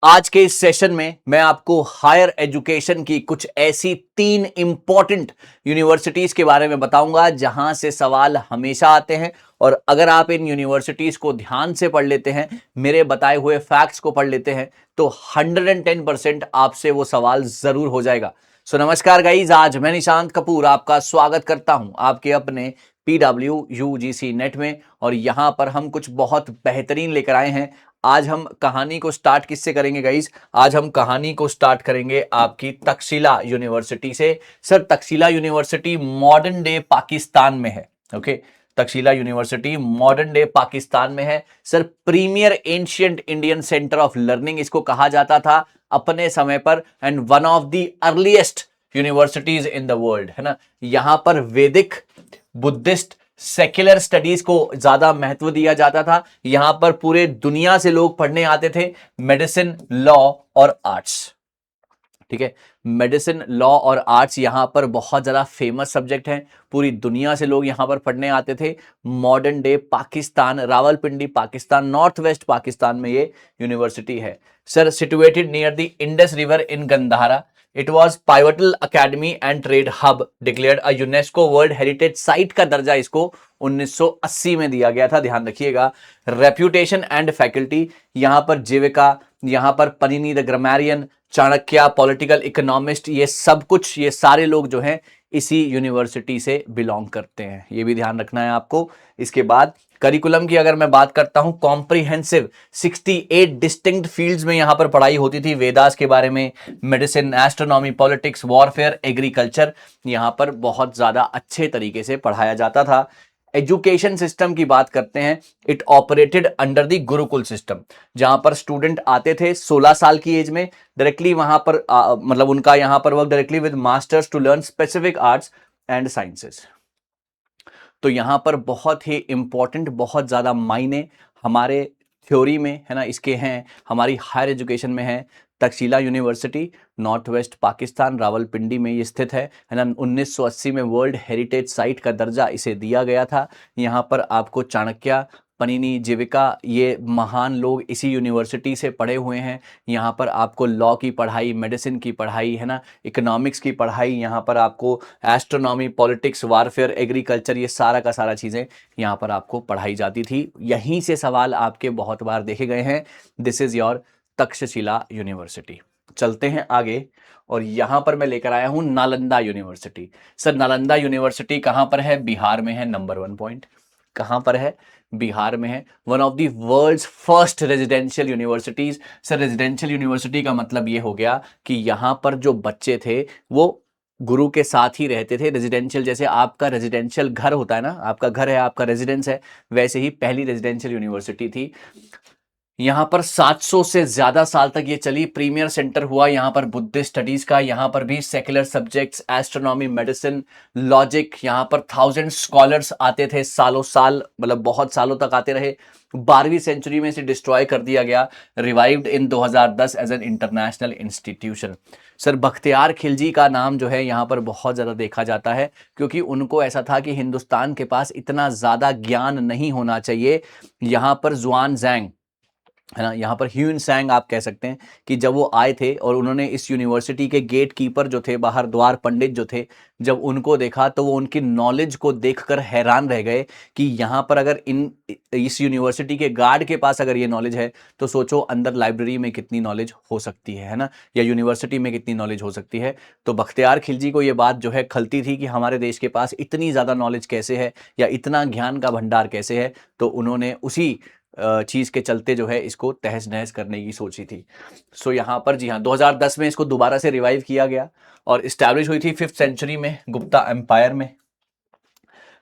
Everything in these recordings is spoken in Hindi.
आज के इस सेशन में मैं आपको हायर एजुकेशन की कुछ ऐसी 3 इंपॉर्टेंट यूनिवर्सिटीज के बारे में बताऊंगा जहां से सवाल हमेशा आते हैं। और अगर आप इन यूनिवर्सिटीज को ध्यान से पढ़ लेते हैं, मेरे बताए हुए फैक्ट्स को पढ़ लेते हैं, तो 110% आपसे वो सवाल जरूर हो जाएगा। सो नमस्कार गाइज, आज मैं निशांत कपूर आपका स्वागत करता हूं आपके अपने PWUGC नेट में। और यहां पर हम कुछ बहुत बेहतरीन लेकर आए हैं। आज हम कहानी को स्टार्ट किससे करेंगे गाइस? आज हम कहानी को स्टार्ट करेंगे आपकी तक्षशिला यूनिवर्सिटी से। Sir, Takshashila university modern day Pakistan में है। Okay, Takshashila university modern day Pakistan में है। Sir, premier ancient Indian centre of learning इसको कहा जाता था अपने समय पर, and one of the earliest universities in the world, है ना। यहां पर वैदिक, बुद्धिस्ट, सेक्युलर स्टडीज को ज्यादा महत्व दिया जाता था। यहां पर पूरे दुनिया से लोग पढ़ने आते थे, मेडिसिन, लॉ और आर्ट्स। ठीक है, मेडिसिन, लॉ और आर्ट्स यहां पर बहुत ज्यादा फेमस सब्जेक्ट हैं। पूरी दुनिया से लोग यहां पर पढ़ने आते थे। Modern day Pakistan, Rawalpindi Pakistan, north west Pakistan में ये यूनिवर्सिटी है। Sir, situated near the Indus river in Gandhara, it was pivotal academy and trade hub, declared a UNESCO world heritage site का दर्जा इसको 1980 में दिया गया था, ध्यान रखिएगा। रेप्यूटेशन एंड फैकल्टी, यहां पर जीविका, यहां पर Panini the grammarian, Chanakya, political economist, ये सब कुछ, ये सारे लोग जो हैं इसी यूनिवर्सिटी से बिलोंग करते हैं, ये भी ध्यान रखना है आपको। इसके बाद करिकुलम की अगर मैं बात करता हूं, कॉम्प्रिहेंसिव 68 डिस्टिंक्ट फील्ड्स में यहां पर पढ़ाई होती थी। वेदास के बारे में, medicine, astronomy, politics, warfare, agriculture, यहां पर बहुत ज्यादा अच्छे तरीके से पढ़ाया जाता था। एजुकेशन सिस्टम की बात करते हैं, it operated under the Gurukul system, जहां पर स्टूडेंट आते थे 16 साल की एज में, डायरेक्टली वहां पर मतलब उनका यहां पर work directly with masters to learn specific arts and sciences. तो यहां पर बहुत ही इंपॉर्टेंट, बहुत ज्यादा मायने हमारे थ्योरी में, है ना, इसके हैं, हमारी हायर एजुकेशन में है। Takshashila university north west Pakistan, Rawalpindi में ये स्थित है ना। 1980 में वर्ल्ड हेरिटेज साइट का दर्जा इसे दिया गया था। यहाँ पर आपको चाणक्य, पनिनी, जीविका, ये महान लोग इसी यूनिवर्सिटी से पढ़े हुए हैं। यहाँ पर आपको लॉ की पढ़ाई, मेडिसिन की पढ़ाई, है ना, इकोनॉमिक्स की पढ़ाई, यहाँ पर आपको एस्ट्रोनॉमी, पॉलिटिक्स, वारफेयर, एग्रीकल्चर, ये सारा का सारा चीज़ें यहाँ पर आपको पढ़ाई जाती थी। यहीं से सवाल आपके बहुत बार देखे गए हैं। This is your Takshashila university. चलते हैं आगे, और यहां पर मैं लेकर आया हूं Nalanda university. Sir, Nalanda university कहां पर है? बिहार में है। नंबर 1 पॉइंट, कहां पर है? बिहार में है। One of the world's first residential universities. Sir, residential university का मतलब ये हो गया कि यहां पर जो बच्चे थे वो गुरु के साथ ही रहते थे। रेजिडेंशियल, जैसे आपका रेजिडेंशियल घर होता है ना, आपका घर है, आपका रेजिडेंस है, वैसे ही पहली रेजिडेंशियल यूनिवर्सिटी थी। यहाँ पर 700 से ज्यादा साल तक ये चली। प्रीमियर सेंटर हुआ यहाँ पर बुद्धिस्ट स्टडीज का। यहाँ पर भी secular subjects, astronomy, medicine, logic, यहाँ पर 1000 स्कॉलर्स आते थे सालों साल, मतलब बहुत सालों तक आते रहे। 12वीं सेंचुरी में इसे डिस्ट्रॉय कर दिया गया, revived in 2010 as an international institution. Sir, Bakhtiyar Khilji का नाम जो है यहाँ पर बहुत ज़्यादा देखा जाता है, क्योंकि उनको ऐसा था कि हिंदुस्तान के पास इतना ज़्यादा ज्ञान नहीं होना चाहिए। यहाँ पर जुआन जैंग, है ना, यहाँ पर ह्यून सैंग आप कह सकते हैं कि जब वो आए थे और उन्होंने इस यूनिवर्सिटी के गेट कीपर जो थे, बाहर द्वार पंडित जो थे, जब उनको देखा तो वो उनकी नॉलेज को देखकर हैरान रह गए कि यहाँ पर अगर इस यूनिवर्सिटी के गार्ड के पास अगर ये नॉलेज है, तो सोचो अंदर लाइब्रेरी में कितनी नॉलेज हो सकती है ना, या यूनिवर्सिटी में कितनी नॉलेज हो सकती है। तो बख्तियार खिलजी को ये बात जो है खलती थी कि हमारे देश के पास इतनी ज़्यादा नॉलेज कैसे है, या इतना ज्ञान का भंडार कैसे है। तो उन्होंने उसी चीज़ के चलते जो है इसको तहस नहस करने की सोची थी। सो यहाँ पर जी हाँ, 2010 में इसको दोबारा से रिवाइव किया गया और इस्टेब्लिश हुई थी 5th सेंचुरी में गुप्ता एम्पायर में।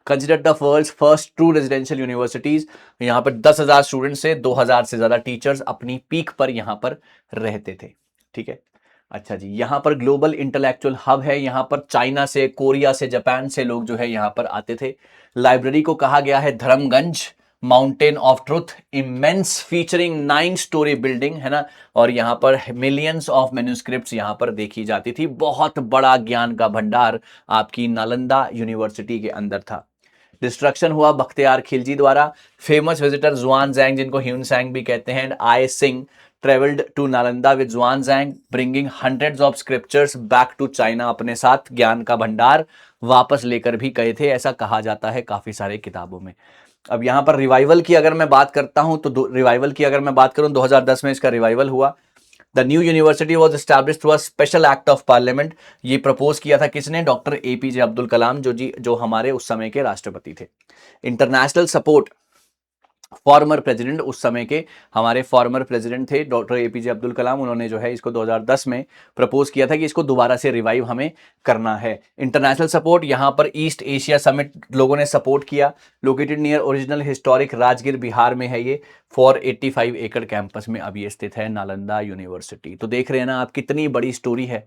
Consider the world's first true residential universities. यहाँ पर 10,000 स्टूडेंट्स से 2,000 से ज्यादा टीचर्स अपनी पीक पर यहाँ पर रहते थे। ठीक है, अच्छा जी, यहाँ पर ग्लोबल इंटेलेक्चुअल हब है। यहाँ पर चाइना से, कोरिया से, जापान से लोग जो है यहाँ पर आते थे। लाइब्रेरी को कहा गया है Dharmaganj mountain of truth, immense featuring 9 story building, है ना। और यहाँ पर मिलियंस ऑफ मैन्युस्क्रिप्ट्स यहाँ पर देखी जाती थी। बहुत बड़ा ज्ञान का भंडार आपकी नालंदा यूनिवर्सिटी के अंदर था। डिस्ट्रक्शन हुआ बख्तियार खिलजी द्वारा। फेमस विजिटर जुआनजैंग, जिनको ह्यूनसैंग भी कहते हैं, and I-tsing travelled to Nalanda with Xuanzang bringing hundreds of scriptures back to China. अपने साथ ज्ञान का भंडार वापस लेकर भी गए थे, ऐसा कहा जाता है काफी सारे किताबों में। अब यहां पर रिवाइवल की अगर मैं बात करता हूं तो रिवाइवल की अगर मैं बात करूं 2010 में इसका रिवाइवल हुआ। The new university was established through a special act of parliament. ये प्रपोज किया था किसने? डॉक्टर एपीजे अब्दुल कलाम, जो हमारे उस समय के राष्ट्रपति थे। इंटरनेशनल सपोर्ट, फॉर्मर प्रेसिडेंट, उस समय के हमारे फॉर्मर प्रेसिडेंट थे डॉक्टर एपीजे अब्दुल कलाम, उन्होंने जो है इसको 2010 में प्रपोज किया था कि इसको दोबारा से रिवाइव हमें करना है। इंटरनेशनल सपोर्ट, यहां पर ईस्ट एशिया समिट लोगों ने सपोर्ट किया। Located near original historic Rajgir, Bihar में है ये। 485 एकड़ कैंपस में अब ये स्थित है नालंदा यूनिवर्सिटी। तो देख रहे हैं ना आप, कितनी बड़ी स्टोरी है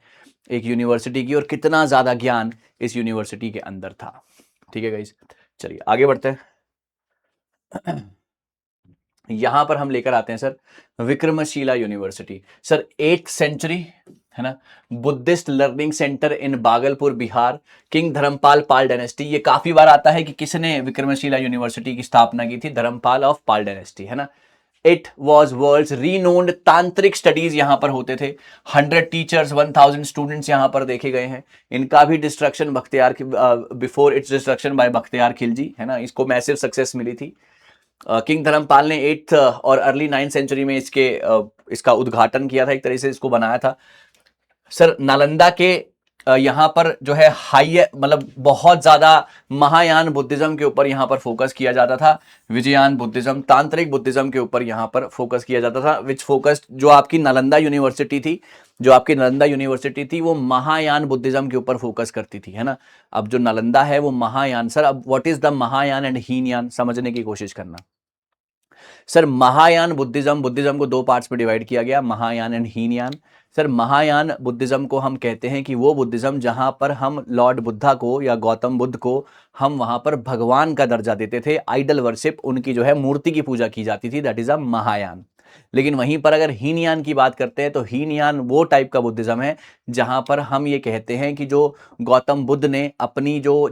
एक यूनिवर्सिटी की और कितना ज्यादा ज्ञान इस यूनिवर्सिटी के अंदर था। ठीक है गाइस, चलिए आगे बढ़ते हैं। यहां पर हम लेकर आते हैं sir Vikramshila university. Sir 8th century है ना, Buddhist learning centre in Bhagalpur Bihar, king Dharmapal Pal dynasty. ये काफी बार आता है कि किसने विक्रमशिला यूनिवर्सिटी की स्थापना की थी? धर्मपाल ऑफ पाल डायनेस्टी, है ना। इट वॉज वर्ल्ड्स रीनोन्ड, तांत्रिक स्टडीज यहां पर होते थे। 100 टीचर्स 1000 स्टूडेंट्स यहां पर देखे गए हैं। इनका भी destruction Bakhtiyar before its destruction by Bakhtiyar Khilji, है ना, इसको मैसिव सक्सेस मिली थी। किंग धर्मपाल ने 8th और अर्ली 9th सेंचुरी में इसका उद्घाटन किया था, एक तरह से इसको बनाया था। सर नालंदा के यहाँ पर जो है हाई, मतलब बहुत ज्यादा महायान बुद्धिज्म के ऊपर यहाँ पर फोकस किया जाता था। विजयान बुद्धिज्म, तांत्रिक बुद्धिज्म के ऊपर यहाँ पर फोकस किया जाता था। विच फोकस, जो आपकी नालंदा यूनिवर्सिटी थी वो महायान बुद्धिज्म के ऊपर फोकस करती थी, है ना। अब जो नालंदा है वो महायान, सर अब what is the Mahayana and Hinayana समझने की कोशिश करना। सर महायान बुद्धिज्म को 2 पार्ट्स में डिवाइड किया गया, Mahayana and Hinayana. Sir Mahayana Buddhism को हम कहते हैं कि वो बुद्धिज्म जहां पर हम लॉर्ड बुद्धा को या गौतम बुद्ध को हम वहां पर भगवान का दर्जा देते थे, आइडल वर्शिप, उनकी जो है मूर्ति की पूजा की जाती थी, दैट इज अ महायान। लेकिन वहीं पर अगर हीनयान की बात करते हैं तो हीनयान वो टाइप का बुद्धिज्म है जहां पर हम ये कहते हैं कि जो गौतम बुद्ध ने अपनी जो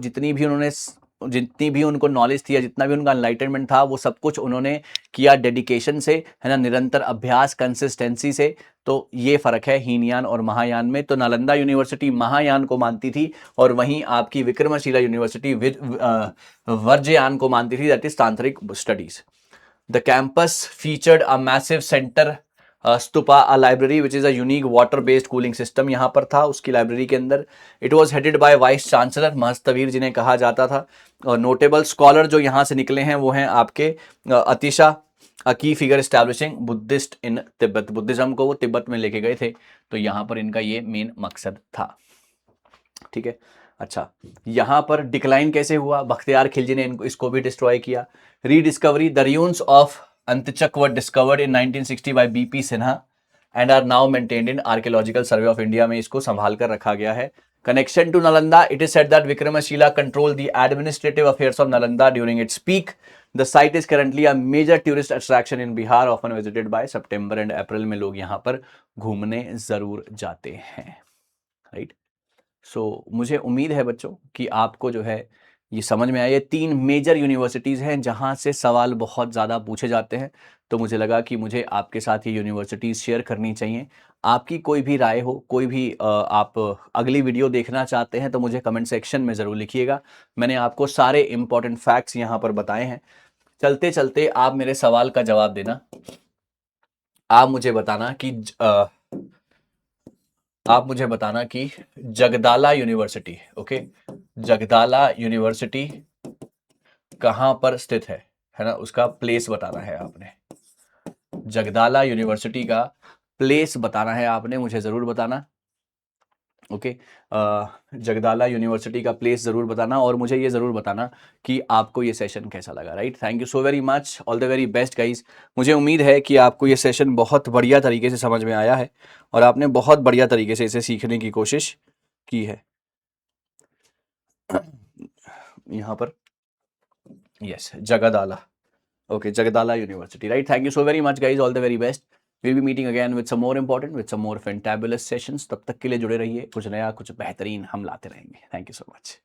जितनी भी उनको नॉलेज थी या जितना भी उनका एनलाइटनमेंट था वो सब कुछ उन्होंने किया डेडिकेशन से, है ना, निरंतर अभ्यास, कंसिस्टेंसी से। तो ये फर्क है हीनयान और महायान में। तो नालंदा यूनिवर्सिटी महायान को मानती थी और वहीं आपकी विक्रमशिला यूनिवर्सिटी वर्जयान को मानती थी, that is tantric studies. The campus featured a massive centre stupa, a library which is a unique water based cooling system यहां पर था उसकी लाइब्रेरी के अंदर। It was headed by vice chancellor, Mahasthavir जिन्हें कहा जाता था। और नोटेबल स्कॉलर जो यहां से निकले हैं वो हैं आपके अतिशा, अ की फिगर एस्टैब्लिशिंग बुद्धिस्ट इन तिब्बत, बुद्धिज्म को वो तिब्बत में लेके गए थे। तो यहां पर इनका ये मेन मकसद था। ठीक है, अच्छा यहां पर डिक्लाइन कैसे हुआ? बख्तियार खिलजी ने इसको भी डिस्ट्रॉय किया। Rediscovery, the ruins of Antichak were discovered in 1960 by BP Sinha and are now maintained in archaeological survey of India में इसको संभाल कर रखा गया है। Connection to Nalanda, it is said that Vikramshila control the administrative affairs of Nalanda during its peak. The site is currently a major tourist attraction in Bihar, often visited by September and April में लोग यहां पर घूमने जरूर जाते हैं, राइट। सो मुझे उम्मीद है बच्चों कि आपको जो है ये समझ में आया। ये 3 मेजर यूनिवर्सिटीज़ हैं जहां से सवाल बहुत ज़्यादा पूछे जाते हैं। तो मुझे लगा कि मुझे आपके साथ ये यूनिवर्सिटीज़ शेयर करनी चाहिए। आपकी कोई भी राय हो, कोई भी आप अगली वीडियो देखना चाहते हैं तो मुझे कमेंट सेक्शन में ज़रूर लिखिएगा। मैंने आपको सारे इंपॉर्टेंट फैक्ट्स यहाँ पर बताए हैं। चलते चलते आप मेरे सवाल का जवाब देना। आप मुझे बताना कि जगदाला यूनिवर्सिटी, ओके, जगदाला यूनिवर्सिटी कहां पर स्थित है ना, उसका प्लेस बताना है आपने। जगदाला यूनिवर्सिटी का प्लेस बताना है आपने, मुझे जरूर बताना, ओके। जगदाला यूनिवर्सिटी का प्लेस जरूर बताना और मुझे ये जरूर बताना कि आपको ये सेशन कैसा लगा, right. Thank you so very much, all the very best guys. मुझे उम्मीद है कि आपको ये सेशन बहुत बढ़िया तरीके से समझ में आया है और आपने बहुत बढ़िया तरीके से इसे सीखने की कोशिश की है। यहाँ पर yes, Jagaddala, okay, Jagaddala university, right. Thank you so very much guys, all the very best. Will be meeting again with some more important, with some more fantabulous sessions. तब तक के लिए जुड़े रहिए, कुछ नया कुछ बेहतरीन हम लाते रहेंगे। Thank you so much.